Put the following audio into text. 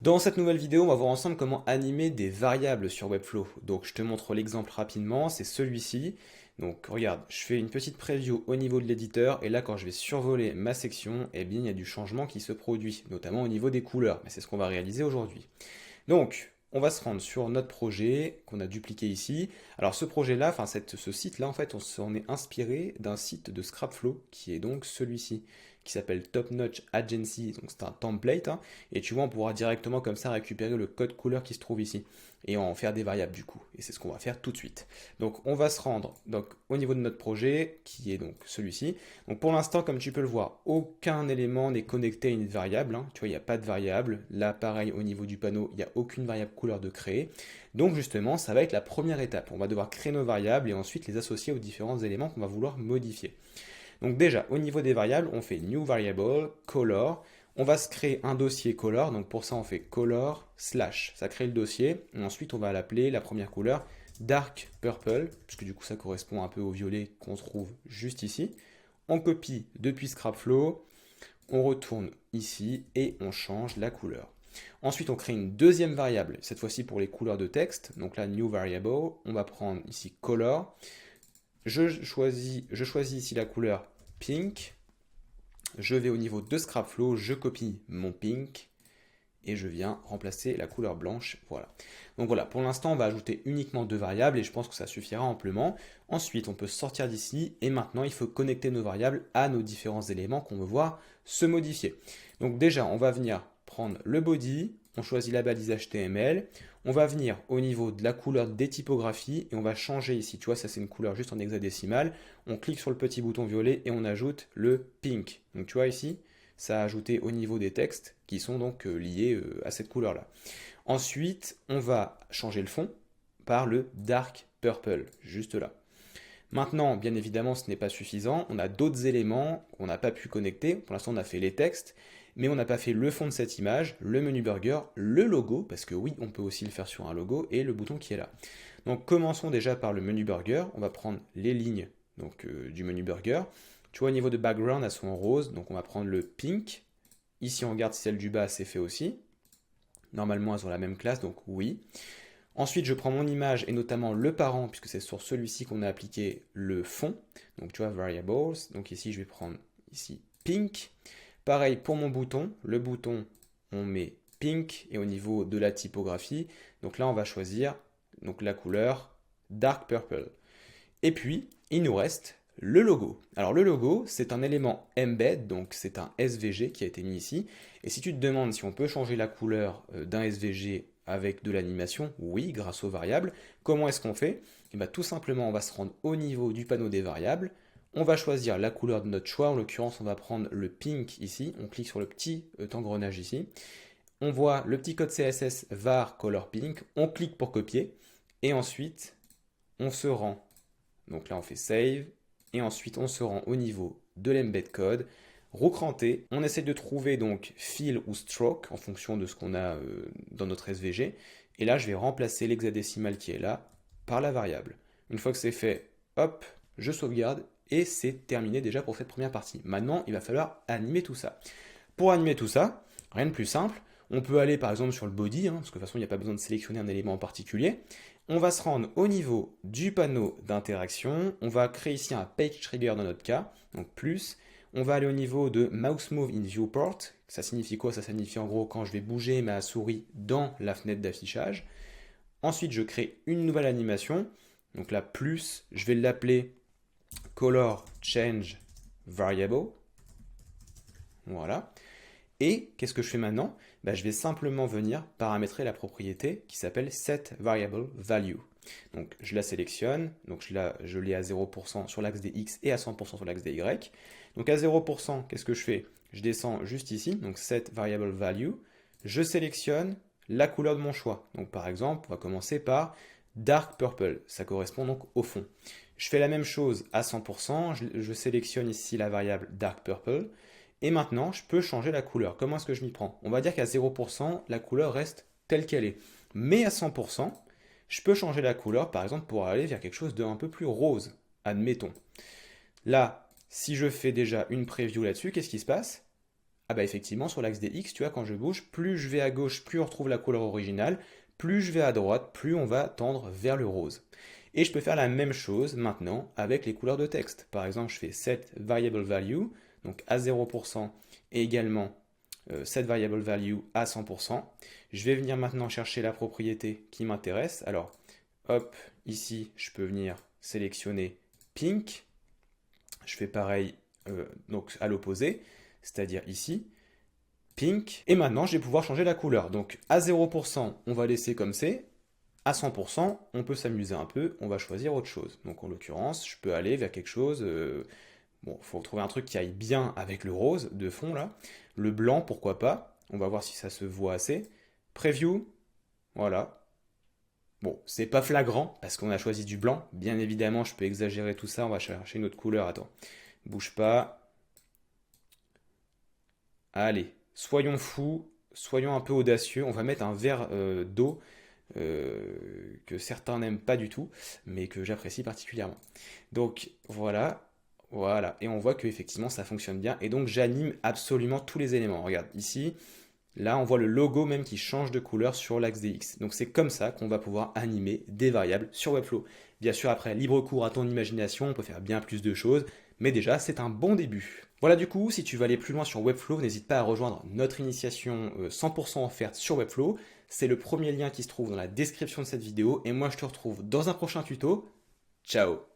Dans cette nouvelle vidéo, on va voir ensemble comment animer des variables sur Webflow. Donc je te montre l'exemple rapidement, c'est celui-ci. Donc regarde, je fais une petite preview au niveau de l'éditeur et là quand je vais survoler ma section, eh bien il y a du changement qui se produit, notamment au niveau des couleurs. Mais c'est ce qu'on va réaliser aujourd'hui. Donc, on va se rendre sur notre projet qu'on a dupliqué ici. Alors ce projet-là, enfin ce site-là, en fait, on s'en est inspiré d'un site de Scrapflow qui est donc celui-ci, qui s'appelle Top Notch Agency. Donc c'est un template, hein, et tu vois, on pourra directement comme ça récupérer le code couleur qui se trouve ici et en faire des variables du coup. Et c'est ce qu'on va faire tout de suite. Donc on va se rendre donc, au niveau de notre projet qui est donc celui-ci. Donc pour l'instant, comme tu peux le voir, aucun élément n'est connecté à une variable, hein. Tu vois, il n'y a pas de variable. Là, pareil, au niveau du panneau, il n'y a aucune variable couleur de créer. Donc justement, ça va être la première étape. On va devoir créer nos variables et ensuite les associer aux différents éléments qu'on va vouloir modifier. Donc déjà, au niveau des variables, on fait new variable, color. On va se créer un dossier color. Donc pour ça, on fait color slash. Ça crée le dossier. Et ensuite, on va l'appeler la première couleur dark purple, puisque du coup, ça correspond un peu au violet qu'on trouve juste ici. On copie depuis Scrapflow, on retourne ici et on change la couleur. Ensuite, on crée une deuxième variable, cette fois-ci pour les couleurs de texte. Donc là, new variable, on va prendre ici color. Je choisis ici la couleur pink. Je vais au niveau de Scrapflow, je copie mon pink et je viens remplacer la couleur blanche. Voilà. Donc voilà, pour l'instant, on va ajouter uniquement deux variables et je pense que ça suffira amplement. Ensuite, on peut sortir d'ici et maintenant, il faut connecter nos variables à nos différents éléments qu'on veut voir se modifier. Donc déjà, on va venir prendre le body, on choisit la balise HTML, on va venir au niveau de la couleur des typographies et on va changer ici. Tu vois, ça c'est une couleur juste en hexadécimal. On clique sur le petit bouton violet et on ajoute le pink. Donc tu vois ici, ça a ajouté au niveau des textes qui sont donc liés à cette couleur-là. Ensuite, on va changer le fond par le dark purple, juste là. Maintenant, bien évidemment, ce n'est pas suffisant. On a d'autres éléments qu'on n'a pas pu connecter. Pour l'instant, on a fait les textes, mais on n'a pas fait le fond de cette image, le menu burger, le logo, parce que oui, on peut aussi le faire sur un logo, et le bouton qui est là. Donc commençons déjà par le menu burger. On va prendre les lignes donc, du menu burger. Tu vois, au niveau de background, elles sont en rose, donc on va prendre le pink. Ici, on regarde si celle du bas, c'est fait aussi. Normalement, elles ont la même classe, donc oui. Ensuite, je prends mon image et notamment le parent, puisque c'est sur celui-ci qu'on a appliqué le fond. Donc, tu vois, variables. Donc ici, je vais prendre ici pink. Pareil pour mon bouton. Le bouton, on met pink. Et au niveau de la typographie, donc là, on va choisir donc, la couleur dark purple. Et puis, il nous reste le logo. Alors le logo, c'est un élément embed, donc c'est un SVG qui a été mis ici. Et si tu te demandes si on peut changer la couleur d'un SVG avec de l'animation, oui, grâce aux variables. Comment est-ce qu'on fait? Et bien, tout simplement, on va se rendre au niveau du panneau des variables. On va choisir la couleur de notre choix. En l'occurrence, on va prendre le pink ici. On clique sur le petit engrenage ici. On voit le petit code CSS var color pink. On clique pour copier. Et ensuite, on se rend. Donc là, on fait save. Et ensuite, on se rend au niveau de l'embed code. Recranté, on essaie de trouver donc fill ou stroke en fonction de ce qu'on a dans notre SVG. Et là, je vais remplacer l'hexadécimal qui est là par la variable. Une fois que c'est fait, hop, je sauvegarde et c'est terminé déjà pour cette première partie. Maintenant, il va falloir animer tout ça. Pour animer tout ça, rien de plus simple. On peut aller par exemple sur le body, hein, parce que de toute façon, il n'y a pas besoin de sélectionner un élément en particulier. On va se rendre au niveau du panneau d'interaction. On va créer ici un page trigger dans notre cas, donc plus. On va aller au niveau de mouse move in viewport. Ça signifie quoi? Ça signifie en gros quand je vais bouger ma souris dans la fenêtre d'affichage. Ensuite, je crée une nouvelle animation. Donc là, plus, je vais l'appeler color change variable. Voilà. Et qu'est-ce que je fais maintenant? Je vais simplement venir paramétrer la propriété qui s'appelle setVariableValue. Donc je la sélectionne, donc je l'ai à 0% sur l'axe des X et à 100% sur l'axe des Y. Donc à 0%, qu'est-ce que je fais? Je descends juste ici, donc setVariableValue. Je sélectionne la couleur de mon choix. Donc par exemple, on va commencer par dark purple, ça correspond donc au fond. Je fais la même chose à 100%, je sélectionne ici la variable dark purple. Et maintenant, je peux changer la couleur. Comment est-ce que je m'y prends? On va dire qu'à 0%, la couleur reste telle qu'elle est. Mais à 100%, je peux changer la couleur, par exemple, pour aller vers quelque chose d'un peu plus rose. Admettons. Là, si je fais déjà une preview là-dessus, qu'est-ce qui se passe? Ah bah effectivement, sur l'axe des X, tu vois, quand je bouge, plus je vais à gauche, plus on retrouve la couleur originale, plus je vais à droite, plus on va tendre vers le rose. Et je peux faire la même chose maintenant avec les couleurs de texte. Par exemple, je fais set variable value, donc à 0%, et également set variable value à 100%. Je vais venir maintenant chercher la propriété qui m'intéresse. Alors, hop, ici, je peux venir sélectionner pink. Je fais pareil donc à l'opposé, c'est-à-dire ici, pink. Et maintenant, je vais pouvoir changer la couleur. Donc à 0%, on va laisser comme c'est. À 100%, on peut s'amuser un peu, on va choisir autre chose. Donc en l'occurrence, je peux aller vers quelque chose... bon, il faut trouver un truc qui aille bien avec le rose de fond là. Le blanc, pourquoi pas. On va voir si ça se voit assez. Preview, voilà. Bon, c'est pas flagrant parce qu'on a choisi du blanc. Bien évidemment, je peux exagérer tout ça. On va chercher une autre couleur. Attends, bouge pas. Allez, soyons fous, soyons un peu audacieux. On va mettre un verre d'eau que certains n'aiment pas du tout, mais que j'apprécie particulièrement. Donc voilà, voilà. Et on voit que effectivement ça fonctionne bien. Et donc j'anime absolument tous les éléments. Regarde ici. Là, on voit le logo même qui change de couleur sur l'axe des X. Donc c'est comme ça qu'on va pouvoir animer des variables sur Webflow. Bien sûr, après, libre cours à ton imagination, on peut faire bien plus de choses, mais déjà, c'est un bon début. Voilà du coup, si tu veux aller plus loin sur Webflow, n'hésite pas à rejoindre notre initiation 100% offerte sur Webflow. C'est le premier lien qui se trouve dans la description de cette vidéo, et moi je te retrouve dans un prochain tuto. Ciao!